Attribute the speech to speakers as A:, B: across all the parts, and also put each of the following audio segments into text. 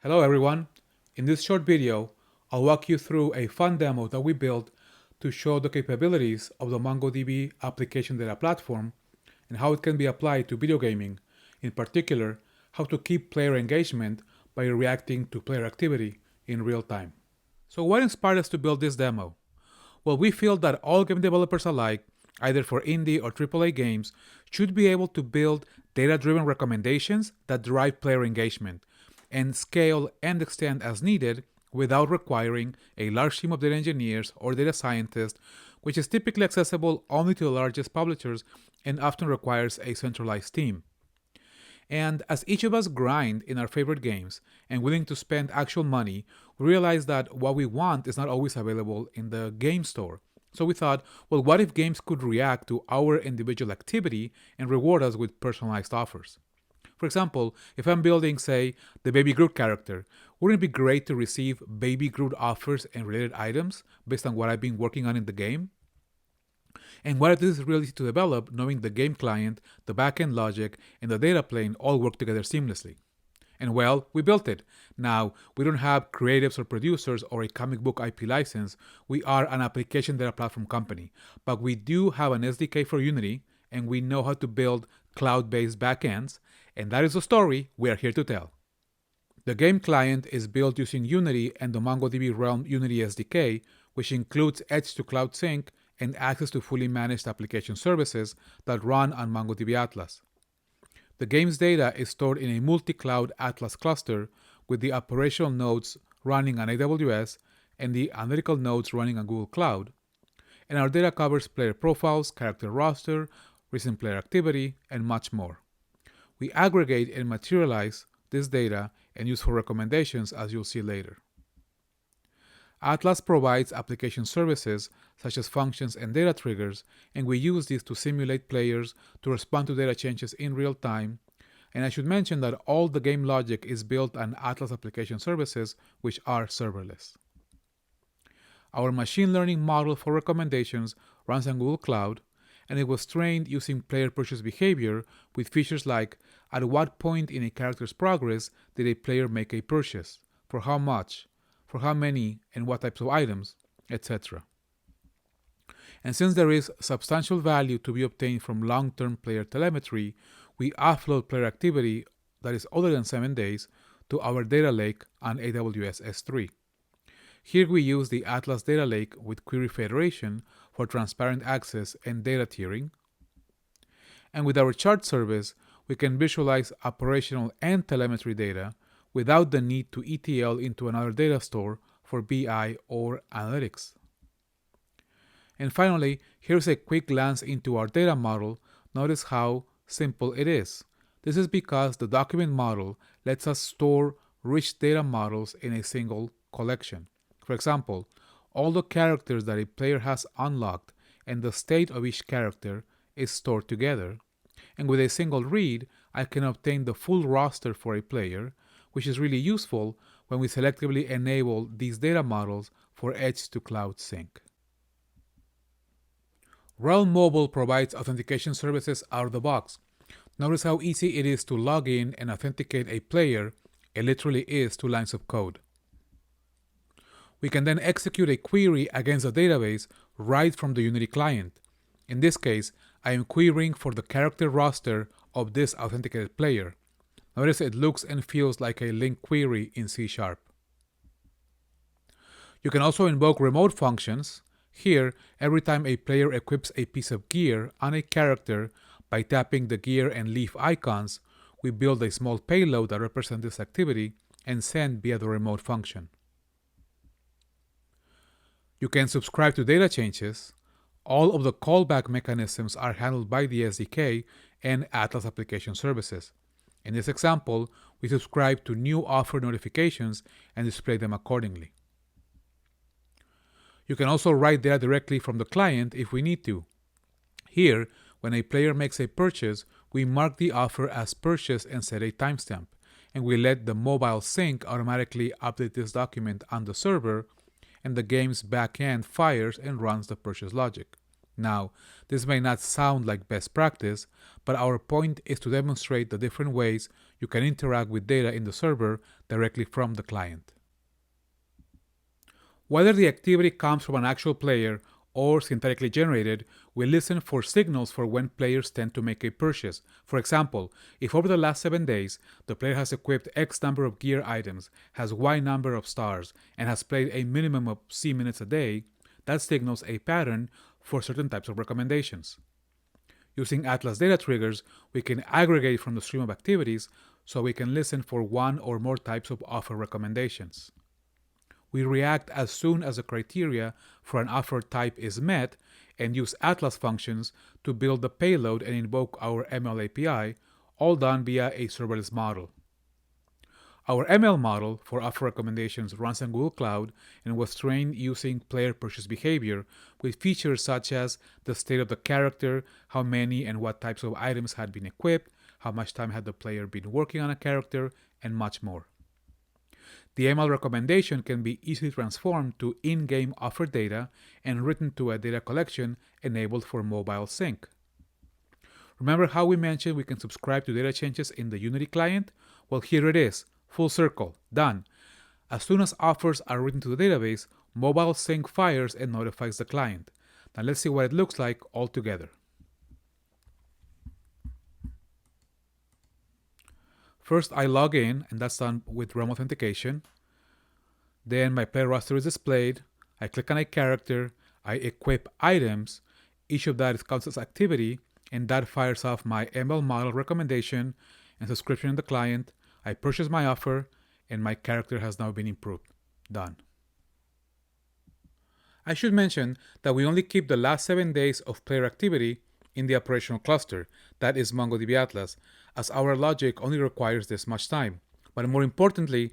A: Hello everyone. In this short video, I'll walk you through a fun demo that we built to show the capabilities of the MongoDB application data platform and how it can be applied to video gaming, in particular, how to keep player engagement by reacting to player activity in real time. So what inspired us to build this demo? Well, we feel that all game developers alike, either for indie or AAA games, should be able to build data-driven recommendations that drive player engagement and scale and extend as needed without requiring a large team of data engineers or data scientists, which is typically accessible only to the largest publishers and often requires a centralized team. And as each of us grind in our favorite games and willing to spend actual money, we realize that what we want is not always available in the game store. So we thought, well, what if games could react to our individual activity and reward us with personalized offers? For example, if I'm building, say, the Baby Groot character, wouldn't it be great to receive Baby Groot offers and related items based on what I've been working on in the game? And what if this is really easy to develop, knowing the game client, the backend logic, and the data plane all work together seamlessly? And well, we built it. Now, we don't have creatives or producers or a comic book IP license. We are an application data platform company. But we do have an SDK for Unity, and we know how to build cloud-based backends, and that is the story we are here to tell. The game client is built using Unity and the MongoDB Realm Unity SDK, which includes edge-to-cloud sync and access to fully managed application services that run on MongoDB Atlas. The game's data is stored in a multi-cloud Atlas cluster with the operational nodes running on AWS and the analytical nodes running on Google Cloud. And our data covers player profiles, character roster, recent player activity, and much more. We aggregate and materialize this data and use for recommendations, as you'll see later. Atlas provides application services such as functions and data triggers, and we use these to simulate players to respond to data changes in real time. And I should mention that all the game logic is built on Atlas application services, which are serverless. Our machine learning model for recommendations runs on Google Cloud, and it was trained using player purchase behavior with features like at what point in a character's progress did a player make a purchase, for how much, for how many, and what types of items, etc. And since there is substantial value to be obtained from long-term player telemetry, we offload player activity that is older than 7 days to our data lake on AWS S3. Here we use the Atlas Data Lake with Query Federation for transparent access and data tiering. And with our chart service, we can visualize operational and telemetry data without the need to ETL into another data store for BI or analytics. And finally, here's a quick glance into our data model. Notice how simple it is. This is because the document model lets us store rich data models in a single collection. For example, all the characters that a player has unlocked and the state of each character is stored together. And with a single read, I can obtain the full roster for a player, which is really useful when we selectively enable these data models for edge-to-cloud sync. Realm Mobile provides authentication services out of the box. Notice how easy it is to log in and authenticate a player. It literally is 2 lines of code. We can then execute a query against the database right from the Unity client. In this case, I am querying for the character roster of this authenticated player. Notice it looks and feels like a LINQ query in C#. You can also invoke remote functions. Here, every time a player equips a piece of gear on a character by tapping the gear and leaf icons, we build a small payload that represents this activity and send via the remote function. You can subscribe to data changes. All of the callback mechanisms are handled by the SDK and Atlas application services. In this example, we subscribe to new offer notifications and display them accordingly. You can also write data directly from the client if we need to. Here, when a player makes a purchase, we mark the offer as purchased and set a timestamp, and we let the mobile sync automatically update this document on the server, and the game's backend fires and runs the purchase logic. Now, this may not sound like best practice, but our point is to demonstrate the different ways you can interact with data in the server directly from the client. Whether the activity comes from an actual player or synthetically generated, we listen for signals for when players tend to make a purchase. For example, if over the last 7 days the player has equipped X number of gear items, has Y number of stars, and has played a minimum of C minutes a day, that signals a pattern for certain types of recommendations. Using Atlas data triggers, we can aggregate from the stream of activities so we can listen for one or more types of offer recommendations. We react as soon as the criteria for an offer type is met and use Atlas functions to build the payload and invoke our ML API, all done via a serverless model. Our ML model for offer recommendations runs on Google Cloud and was trained using player purchase behavior with features such as the state of the character, how many and what types of items had been equipped, how much time had the player been working on a character, and much more. The ML recommendation can be easily transformed to in-game offer data and written to a data collection enabled for mobile sync. Remember how we mentioned we can subscribe to data changes in the Unity client? Well, here it is, full circle, done. As soon as offers are written to the database, mobile sync fires and notifies the client. Now let's see what it looks like all together. First, I log in, and that's done with Realm Authentication. Then my player roster is displayed. I click on a character. I equip items. Each of that counts as activity, and that fires off my ML model recommendation and subscription in the client. I purchase my offer, and my character has now been improved. Done. I should mention that we only keep the last 7 days of player activity in the operational cluster, that is MongoDB Atlas, as our logic only requires this much time. But more importantly,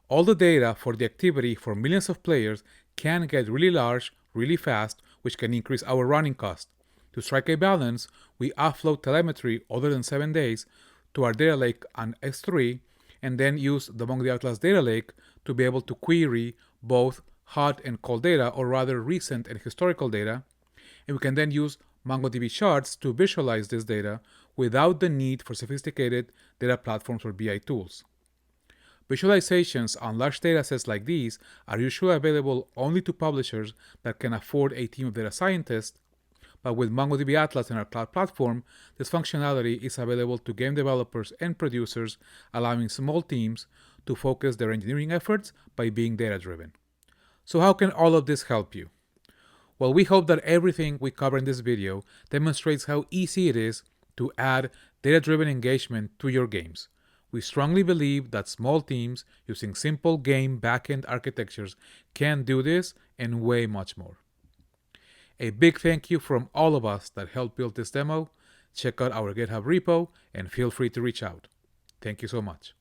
A: all the data for the activity for millions of players can get really large, really fast, which can increase our running cost. To strike a balance, we offload telemetry other than 7 days to our data lake on S3, and then use the MongoDB Atlas data lake to be able to query both hot and cold data, or rather recent and historical data, and we can then use MongoDB charts to visualize this data without the need for sophisticated data platforms or BI tools. Visualizations on large datasets like these are usually available only to publishers that can afford a team of data scientists, but with MongoDB Atlas and our cloud platform, this functionality is available to game developers and producers, allowing small teams to focus their engineering efforts by being data-driven. So how can all of this help you? Well, we hope that everything we cover in this video demonstrates how easy it is to add data-driven engagement to your games. We strongly believe that small teams using simple game backend architectures can do this and way much more. A big thank you from all of us that helped build this demo. Check out our GitHub repo and feel free to reach out. Thank you so much.